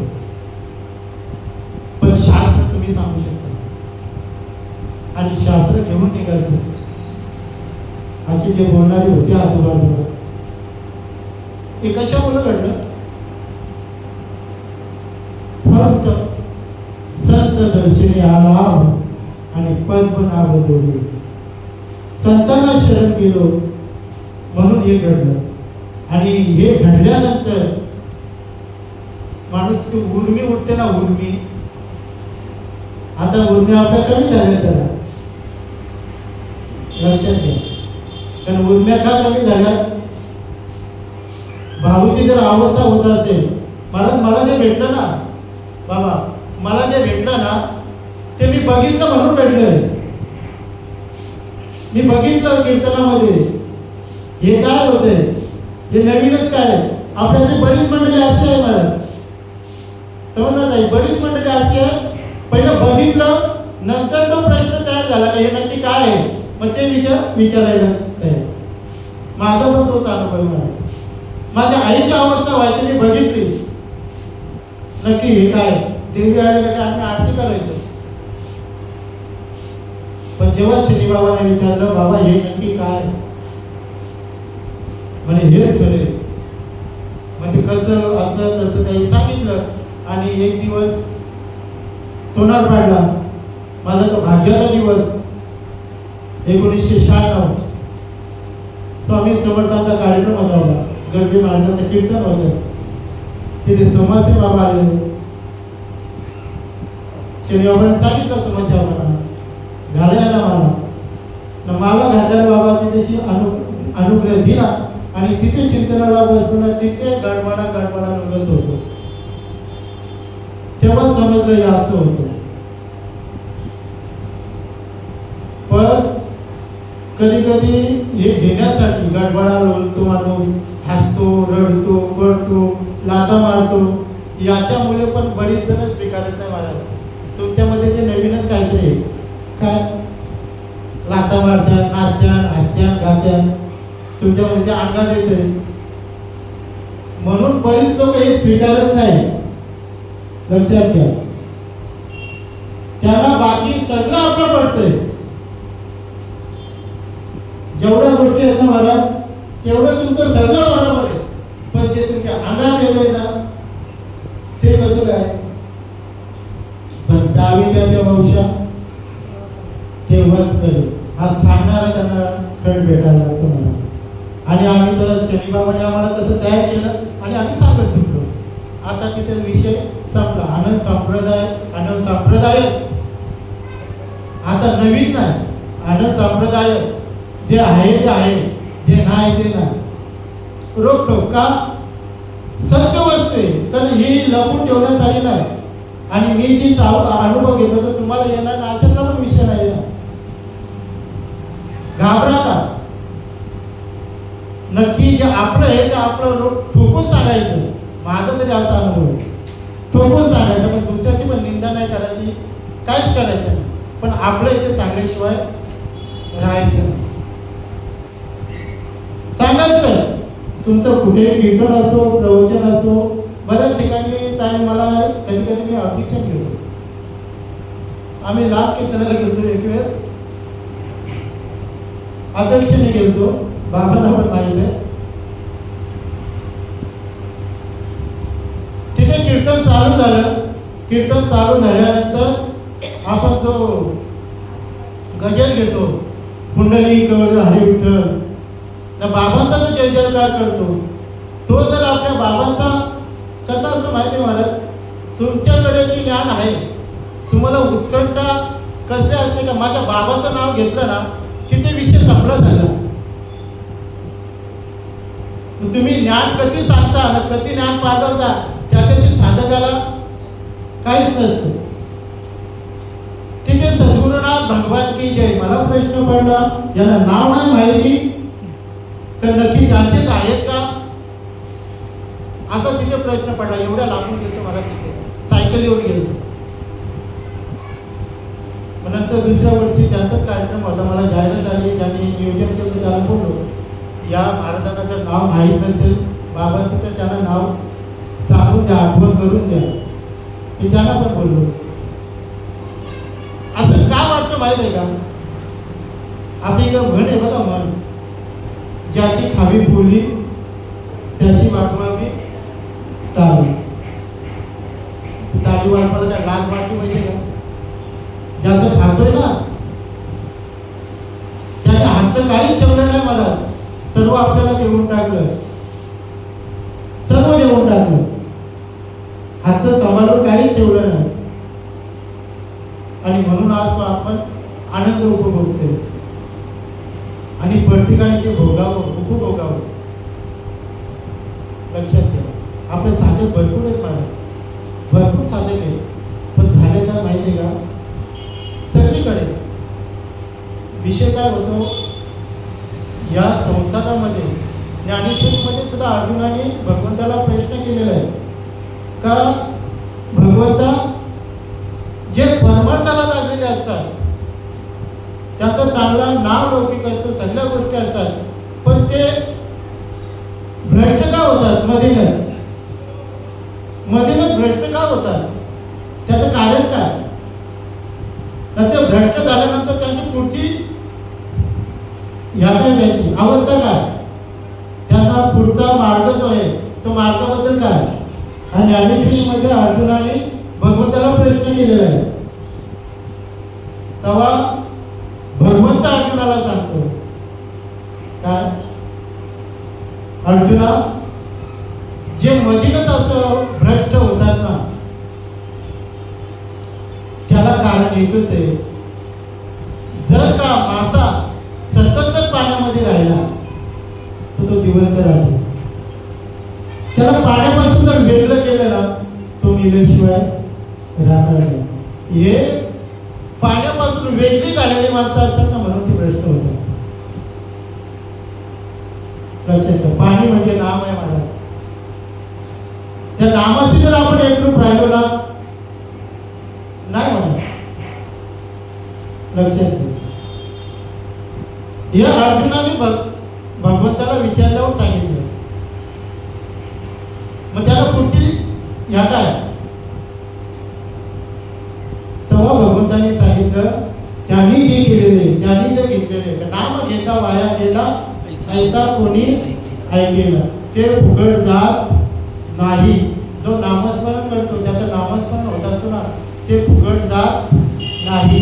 [SPEAKER 1] पण शास्त्र तुम्ही सांगू शकता. आणि शास्त्र घेऊन निघायचं. असे जे बोलणारे होते आजूबाजूला, हे कशामुळे घडलं? फक्त संत दर्शनी आला आणि पद्मनाभ जोडले, संतांना शरण गेलो म्हणून हे घडलं. आणि हे घडल्यानंतर माणूस ती उर्मी उठते ना, उर्मी. आता उर्मी आपल्या कमी झाल्या, त्याला लक्षात घ्या. कारण उर्म्या का कमी झाल्या? भाऊची जर अवस्था होत असेल, मला जे भेटलं ना बाबा, मला जे भेटलं ना ते मी बघितलं म्हणून भेटलंय. मी बघितलं कीर्तनामध्ये हे काय होतंय, हे नवीनच काय. आपल्याकडे बरीच मंडळी अशी आहे महाराज, समजलं नाही, बरीच मंडळी अशी आहे, पहिलं बघितलं नंतर तो प्रश्न तयार झाला हे नक्की काय आहे, मग ते विचारायला तयार. माझा पण तोच अनुभव आहे. माझ्या आईची अवस्था व्हायची, मी बघितली नक्की हे काय. देवी आलेलं की आम्ही आरती करायचो, पण जेव्हा शनीबाबाने विचारलं बाबा हे नक्की काय, म्हणे हेच खरे. म्हणजे कसं असं तसं काही सांगितलं. आणि एक दिवस सोनार पाडला, माझा तो भाग्याचा दिवस 1996. स्वामी समर्थांचा कार्यक्रम होता, गर्दी महाराजांचं कीर्तन होतं. तिथे सोमासे बाबा आलेले. शनी बाबाने सांगितलं सोमासे बाबांना घालायला मला घातलेला बाबा तिथे अनुग्रह दिला. आणि तिथे चिंतनाला बसून तिथे गडबडा निघत होतो. तेव्हा समजलं हे असं होतं. पण कधी कधी हे घेण्यासाठी गडबडा बोलतो माणूस, हसतो, रडतो, पडतो, लाथा मारतो. याच्यामुळे पण बरीच जण स्वीकारत नाही महाराज. तुमच्यामध्ये ते नवीनच काहीतरी काय लाथा मारत्या, नाचत्या, हसत्या, गात्या, तुमच्यामध्ये ते अंगात येते. म्हणून बरीच लोक हे स्वीकारत नाही, लक्षात घ्या. त्याला बाकी सगळं आपलं पडतंय. जेवढ्या गोष्टी आहेत ना मला, तेवढं तुमचं सगळं बरोबर आहे. पण जे तुमच्या अंगात येतंय ना ते कसं काय? पण दावी त्याच्या वंशा तेव्हाच करेल हा सांगणारा त्यांना खंड भेटायला लागतो मला. आणि आम्ही तर शनीबाबाने आम्हाला तसं तयार केलं आणि आम्ही सांगत शिकलो. आता तिथे विषय संपला. आनंद संप्रदायच आता नवीन नाही. आनंद संप्रदाय जे आहे ते आहे, जे नाही ते नाही. रोखोक का सत्य वस्तू आहे, तर ही लपून ठेवण्यासाठी नाही. आणि मी जी अनुभव घेतला तर तुम्हाला येणार नाही अशातला पण विषय नाही. नक्की जे आपलं आहे ते आपलं ठोकून सांगायचं. माझा तरी असा अनुभव आहे. ठोकून सांगायचं, पण दुसऱ्याची पण निंदा नाही करायची, काहीच करायचं नाही. पण आपलं इथे सांगल्याशिवाय राहायचं नाही. सांगायचं. तुमचं कुठेही कीर्तन असो, प्रवचन असो, बऱ्याच ठिकाणी ताई मला कधी कधी मी अपेक्षा घेतो. आम्ही लाभ कीर्तनाला गेलतो एक वेळ, अपेक्षेने गेलतो, बाबांना पण माहित आहे. तिथे कीर्तन चालू झालं. कीर्तन चालू झाल्यानंतर आपण जो गजल घेतो, कुंडली कवळ हरी विठ्ठल, ना बाबांचा जो जय जयकार करतो, तो जर आपल्या बाबांचा कसा असतो माहिती आहे महाराज, तुमच्याकडे जे ज्ञान आहे, तुम्हाला उत्कंठा कसली असते का माझ्या बाबाचं नाव घेतलं ना तिथे विषय संपला झाला. तुम्ही ज्ञान कधी सांगता आणि कधी ज्ञान पाजवता त्याच्याशी साधकाला काहीच नसतं. तिथे सद्गुरुनाथ भगवान की जय. मला प्रश्न पडला, याला नाव नाही माहिती तर नक्की त्यांचेच आहेत का, असा तिथे प्रश्न पडला. एवढ्या लांबून गेलो मला, तिथे सायकलीवर गेलो. नंतर दुसऱ्या वर्षी त्यांचाच कार्यक्रम होता, मला जाहिरात झाली, त्यांनी नियोजन केलं. त्याला बोललो, या महाराजांना जर नाव माहीत नसेल बाबांचं तर त्यांना नाव सांगून द्या, आठवण करून द्या. मी त्यांना पण बोललो. असं का वाटतं माहित आहे का, आपली एक म्हण आहे बघा, म्हण, ज्याची खावी फुली त्याची वाटवावी टाळी. टाळी वाटवायला काय लाज वाटली पाहिजे का? ज्याचं खातोय ना त्याच्या हातचं काहीच ठेवलं नाही मला, सर्व आपल्याला देऊन टाकलं, सर्व देऊन टाकलं, हातचं सांभाळून काहीच ठेवलं नाही. आणि म्हणून आज तो आपण आनंद उपभोगतोय. आणि प्रत्येकाने ते भोगावं, उपभोगावं. लक्षात ठेवा, आपले साधक भरपूर आहेत मला, भरपूर साधक आहेत, पण झाले काय माहिती आहे का, सगळीकडे विषय काय होतो, या संसारामध्ये ज्ञानेश्वरीमध्ये सुद्धा अर्जुनाने भगवंताला प्रश्न केलेला आहे का, भगवंता जे परमार्थाला लागलेले असतात त्याचं चांगलं नाव लौकिक असतं, सगळ्या गोष्टी असतात, पण ते भ्रष्ट का होतात, मधीनच भ्रष्ट का होतात, त्याचं कारण काय. ते भ्रष्ट झाल्यानंतर त्यांची पुढची त्याची अवस्था काय, त्यांना पुढचा मार्ग जो आहे तो मार्गाबद्दल काय. आणि ज्ञानेश्वरीमध्ये अर्जुनाने भगवंताला प्रश्न केलेला आहे. तेव्हा भगवंत अर्जुनाला सांगतो काय, अर्जुना जे मधीनच असं भ्रष्ट होतात ना त्याला कारण एकच आहे, जर का मासा सतत जर पाण्यामध्ये राहिला तर तो जिवंत राहतो. त्याला पाण्यापासून जर वेगळं केलं ना तो मेल्याशिवाय राहणार नाही. हे पाण्यापासून वेगळी झालेली माणसं असतात ना, म्हणून ती भ्रष्ट होतात. लक्षात, पाणी म्हणजे नाम आहे महाराज. त्या नामाशी जर आपण एकरूप राहिलो ना, नाही म्हणा. लक्षात घ्या, या अर्जुनाने भगवंताला विचारल्यावर सांगितलं. मग त्याला पुढची ह्या काय, तेव्हा भगवंताने सांगितलं, त्यांनी जे केलेले, त्यांनी जे घेतलेले, नाम घेता वाया गेला ऐसा कोणी ऐकेला, ते फुकट जात नाही. जो नामस्मरण करतो, त्याचं नामस्मरण होत असतो ना, ते फुकट जात नाही.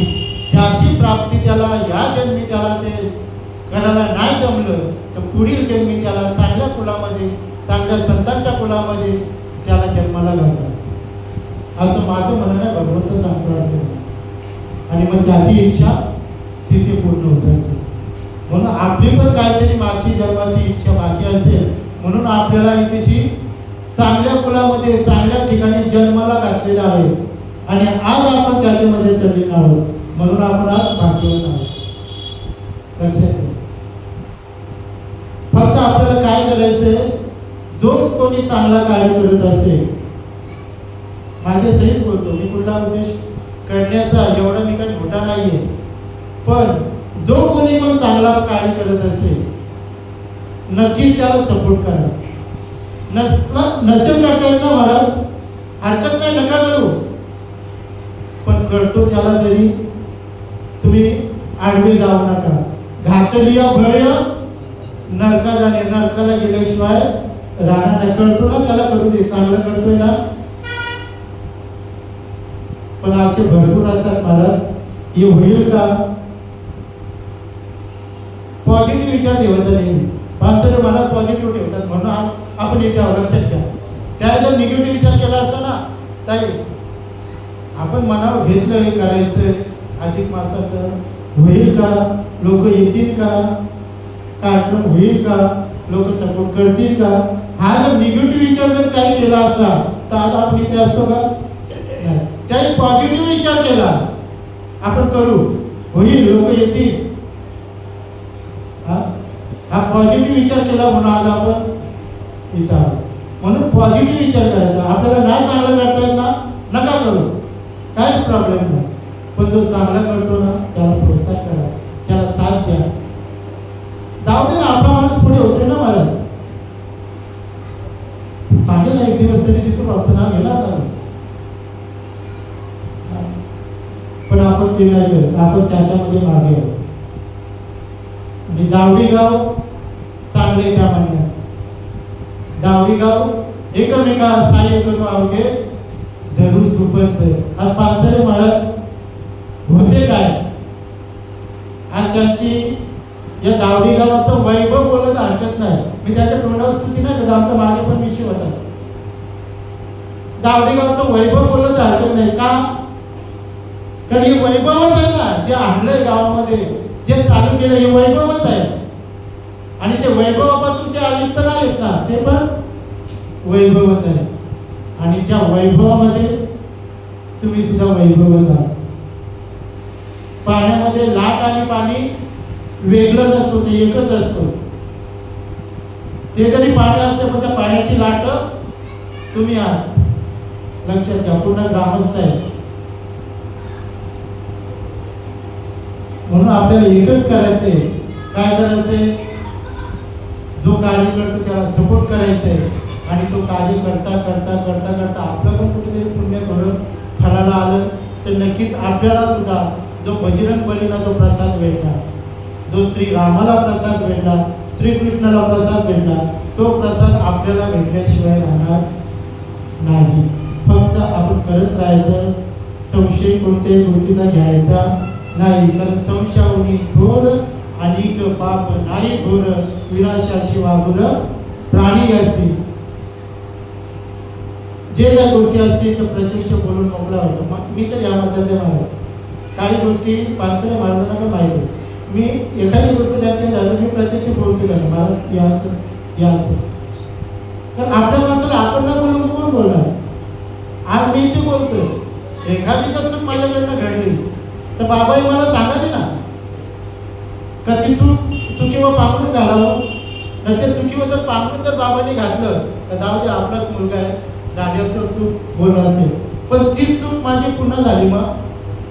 [SPEAKER 1] त्याची प्राप्ती त्याला या जन्मी त्याला ते करायला नाही जमलं तर पुढील जन्मी त्याला चांगल्या कुलामध्ये, चांगल्या संतांच्या कुलामध्ये त्याला जन्माला घालतात, असं माझं म्हणणं आहे. भगवंत सांगतो आणि मग त्याची इच्छा तिथे पूर्ण होत असते. म्हणून आपली पण काहीतरी मागची जन्माची इच्छा बाकी असेल, म्हणून आपल्याला इथेशी चांगल्या कुलामध्ये, चांगल्या ठिकाणी जन्माला घातलेला आहे. आणि आज आपण त्याच्यामध्ये तल्लीन आहोत, म्हणून आपण आज भाग्यवान आहोत. लक्षात घ्या, फक्त आपल्याला काय करायचंय, जो कोणी चांगला कार्य करत असेल, माझ्या सहित बोलतो मी, कुठला उद्देश करण्याचा एवढा मी काही मोठा नाहीये, पण जो कोणी पण चांगला कार्य करत असेल नक्कीच त्याला सपोर्ट करा. नसेल करता येत ना महाराज, हरकत नाही, नका करू, पण करतो त्याला तरी तुम्ही आडवे जाऊ नका. घातलीय भय नरका जाणे, नरकाला गेल्याशिवाय राहणार नाही. करतो ना त्याला करू दे, चांगलं करतोय ना. पण असे भरपूर असतात महाराज, हे होईल का? पॉझिटिव्ह विचार ठेवायचा नाही. पाच मनात पॉझिटिव्ह ठेवतात म्हणून आज आपण इथे लक्षात घ्या. त्या जर निगेटिव्ह विचार केला असता ना, ताई आपण मनावर घेतलं हे करायचं अधिक मासाचं, होईल का? लोक येतील का? कार्यक्रम होईल का? लोक सपोर्ट करतील का? हा जर निगेटिव्ह विचार जर काही केला असता तर आज आपण इथे असतो का? त्याही पॉझिटिव्ह विचार केला, आपण करू, होईल, लोक येतील, हा पॉझिटिव्ह विचार केला म्हणून आज आपण इथं आहोत. म्हणून पॉझिटिव्ह विचार करायचा. आपल्याला नाही चांगलं करता येत ना, नका करू, काहीच प्रॉब्लेम नाही. पण जो चांगला करतो ना त्याला प्रोत्साहन करा, त्याला साथ द्या. जाऊ दे ना, आपला माणूस पुढे होतोय ना. मला सांगेल ना एक दिवस तरी तिथून आमचं नाव घेणार ना, पण आपण ते नाही करत, आपण त्याच्यामध्ये मागे आहोत. आणि दावडी गाव चांगले त्या म्हणण्यात, दावडी गाव एकमेका सहाय्य करू अवघे धरू सुपंत. आज पानसरे महाराज होते काय? आज त्यांची या दावडी गावाचं वैभव बोलत हरकत नाही. मी त्याच्या तोंडावर स्तुती नाही करत, आमचा मागे पण विषय होता. दावडी गावचं वैभव बोलत हरकत नाही का? कारण हे वैभवच आहे ना, जे आणलंय गावामध्ये, जे चालू केलं हे वैभवच आहे. आणि ते वैभवापासून ते अलिप्त नाही येत ना, ते पण वैभवच आहे. आणि त्या वैभवामध्ये तुम्ही सुद्धा वैभवच आहात. पाण्यामध्ये लाट आणि पाणी वेगळं नसतो, ते एकच असतो. ते जरी पाणी असते पण त्या पाण्याची लाट तुम्ही आहात. लक्षात घ्या, पूर्ण ग्रामस्थ आहे. म्हणून आपल्याला एकच करायचंय. काय करायचंय? जो कार्य करतो त्याला सपोर्ट करायचंय. आणि तो कार्य करता करता करता करता आपलं पण कुठेतरी पुण्य थोडं फळाला आलं तर नक्कीच आपल्याला सुद्धा जो बजरंग बलीला जो प्रसाद भेटला, जो श्री रामाला प्रसाद भेटला, श्रीकृष्णाला प्रसाद भेटला, तो प्रसाद आपल्याला भेटल्याशिवाय राहणार नाही. फक्त आपण करत राहायचं, संशय कोणत्याही गोष्टीचा घ्यायचा नाही. कारण संशयावनी थोर अनिक पाप नाही घोर, विनाशाशी वागुन प्राणी असतील. जे काही गोष्टी असतील तर प्रत्यक्ष बोलून मोकळा होतो. मी तर या मताचे आहे. काही गोष्टी पानसरे महाराजांना माहिती, मी एखादी गोष्ट त्यात झालं मी प्रत्यक्ष बोलतो त्यांना, महाराज या असं या असं. तर आपल्या माणसाला आपण न बोलून कोण बोलणार? आज मी इथे बोलतोय, एखादी जर चूक माझ्याकडनं घडली तर बाबाई मला सांगावी ना, का ती चुकीवर पांघरून घालावं ना. त्या चुकीवर जर पांघरून जर बाबांनी घातलं तर जाऊ दे, आपलाच मुलगा आहे, झाली असं चूक बोललं असेल. पण ती चूक माझी पुन्हा झाली, मग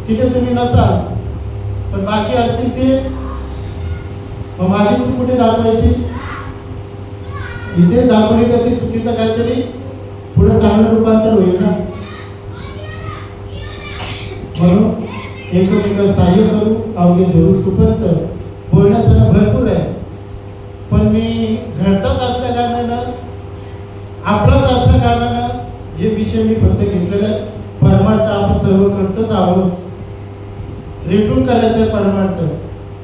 [SPEAKER 1] तिथे तुम्ही नसाल, पण बाकी असतील ते, मग माझी चूक कुठे दाखवायची? इथे दाखवली तर ती चुकीचं काहीतरी पुढे चांगलं रूपांतर होईल ना. म्हणून एकमेकांना सहाय्य करू अवघे धरू सुपंत. बोलण्यासारखं भरपूर आहे, पण मी घरचाच असल्या कारणानं, आपलाच असल्या कारणानं हे विषय मी फक्त घेतलेला आहे. परमार्थ आपण सर्व करतोच आहोत, रेटून करायचं परमार्थ.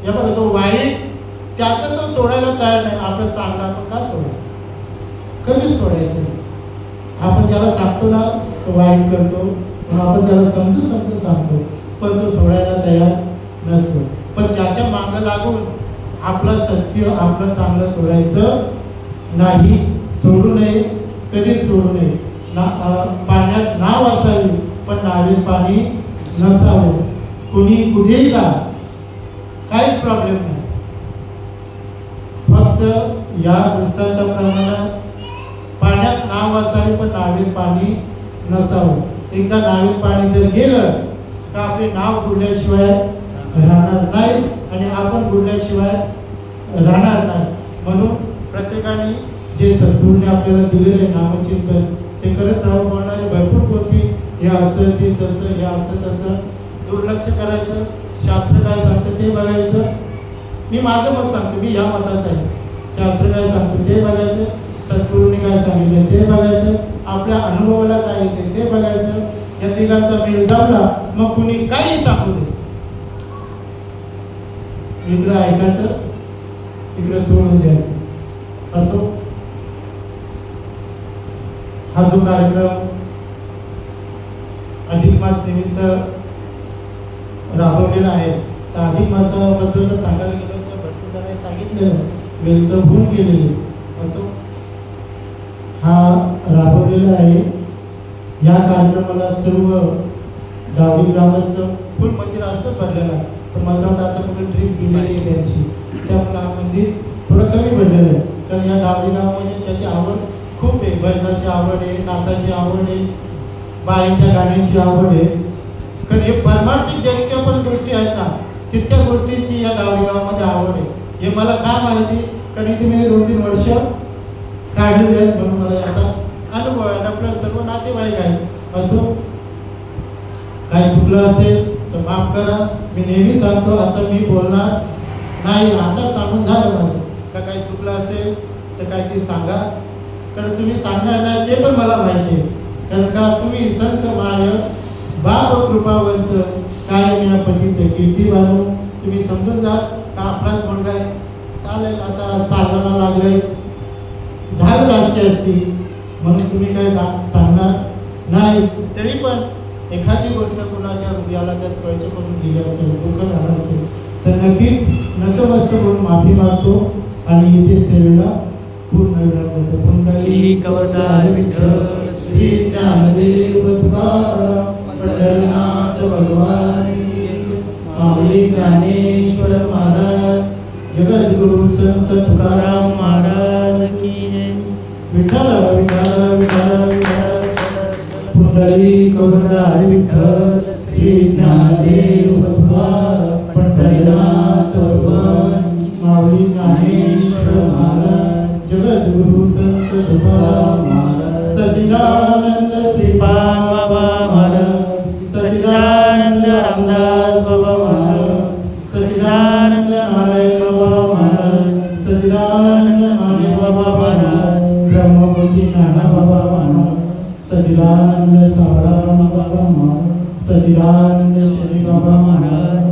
[SPEAKER 1] या बघा, तो वाईट त्याचं तो सोडायला तयार नाही. आपलं चांगलं आपण का सोडा? कधीच सोडायचं नाही. आपण ज्याला सांगतो ना तो वाईट करतो, म्हणून आपण त्याला समजून सांगतो, पण तो सोडायला तयार नसतो. पण त्याच्या मागं लागून आपलं सत्य, आपलं चांगलं सोडायचं नाही. सोडू नये, कधीच सोडू नये. पाण्यात नाव असावी पण नावेत पाणी नसावं. कुणी कुठेही जा, काहीच प्रॉब्लेम नाही. फक्त या दृष्टांताप्रमाणे पाण्यात नाव असावी पण नावेत पाणी नसावं. एकदा नावेत पाणी जर गेलं तर आपले नाव बुडल्याशिवाय राहणार नाही आणि आपण बुडल्याशिवाय राहणार नाही. म्हणून प्रत्येकाने जे सद्गुरूने आपल्याला दिलेले नामचिंतन ते करत राहू. बोलणारे भरपूर गोष्टी हे असं ते तसं हे असं तसं दुर्लक्ष करायचं. शास्त्र काय सांगतं ते बघायचं. मी माझं मत सांगतो, मी ह्या मताचं आहे. शास्त्र काय सांगतं ते बघायचं, सद्गुरूंनी काय सांगितलं ते बघायचं, आपल्या अनुभवाला काय येते ते बघायचं. या तिघांचा मेळ जमला मग कुणी काही सांगू दे, इकडं ऐकायचं इकडं सोडून द्यायचं. असो हा जो कार्यक्रम अधिक मास निमित्त राबवलेला आहे, तर अधिक मासाबद्दल सांगायला गेलं तर भरपूर जणांनी सांगितलेलं, वेळ तर होऊन गेलेली. असो हा राबवलेला आहे. या कार्यक्रमाला सर्व गावी ग्रामस्थ फुल मंदिर असतं भरलेला, पण मला वाटतं आता कुठे ट्रीप गेलेली आहे त्यांची, त्यामुळे हा मंदिर थोडं कमी भरलेलं आहे. कारण या गावी गावामध्ये त्याची आवड खूप आहे. भजनाची आवड आहे, नाचाची आवड आहे, बाईंच्या गाण्यांची आवड आहे. कारण हे परमार्थिक ज्यांच्या पण गोष्टी आहेत ना तितक्या गोष्टींची या गावी गावामध्ये आवड आहे. हे मला काय माहिती, कारण इथे मी 2-3 वर्ष काढलेले आहेत म्हणून मला याचा अनुभव आहे. आपल्या सर्व नातेवाईक आहेत. असो काही चुकलं असेल तर माफ करा. मी नेहमी सांगतो असं मी बोलणार नाही. आता सांगून झालं माझं का काही चुकलं असेल तर काय ते सांगा, कारण तुम्ही सांगणार नाही ते पण मला माहिती आहे. कारण का तुम्ही संत माय बाप कृपावंत काय मी पतित कीर्ती बांधू, तुम्ही समजून जा का आपलाच मुलगा आहे. चालेल, आता चालवायला लागलंय, 10वी राष्ट्रीय असती म्हणून तुम्ही काय सांगणार नाही. तरी पण एखादी गोष्ट कुणाच्या हृदयाला त्या स्पर्श करून दिली असेल, दुःख झालं असेल तर नक्कीच नतमस्तक होऊन माफी मागतो आणि इथे सेवेला पूर्ण वेळ करतो. पुंडली
[SPEAKER 2] कवरदार विठ्ठल
[SPEAKER 1] श्री ज्ञानदेव तुकाराम पंढरीनाथ भगवान की जय. माऊली ज्ञानेश्वर महाराज, जगद्गुरु संत तुकाराम
[SPEAKER 2] महाराज की जय.
[SPEAKER 1] विठ्ठल विठ्ठल विठ्ठल विठ्ठल. पुंडली कवरदार विठ्ठल श्री ज्ञानदेव तुकाराम पंढरीनाथ भगवान. माऊली ज्ञानेश्वर महाराज, जगद्गुरु संत तुकाराम महाराज. सच्चिदानंद श्रीपाद बाबा महाराज, सच्चिदानंद रामदास बाबा महाराज, सच्चिदानंद नारायण बाबा महाराज, सच्चिदानंद नारायण बाबा महाराज, ब्रह्मपुरी नाना बाबा महाराज, सच्चिदानंद सावळाराम बाबा महाराज, सच्चिदानंद श्री बाबा महाराज,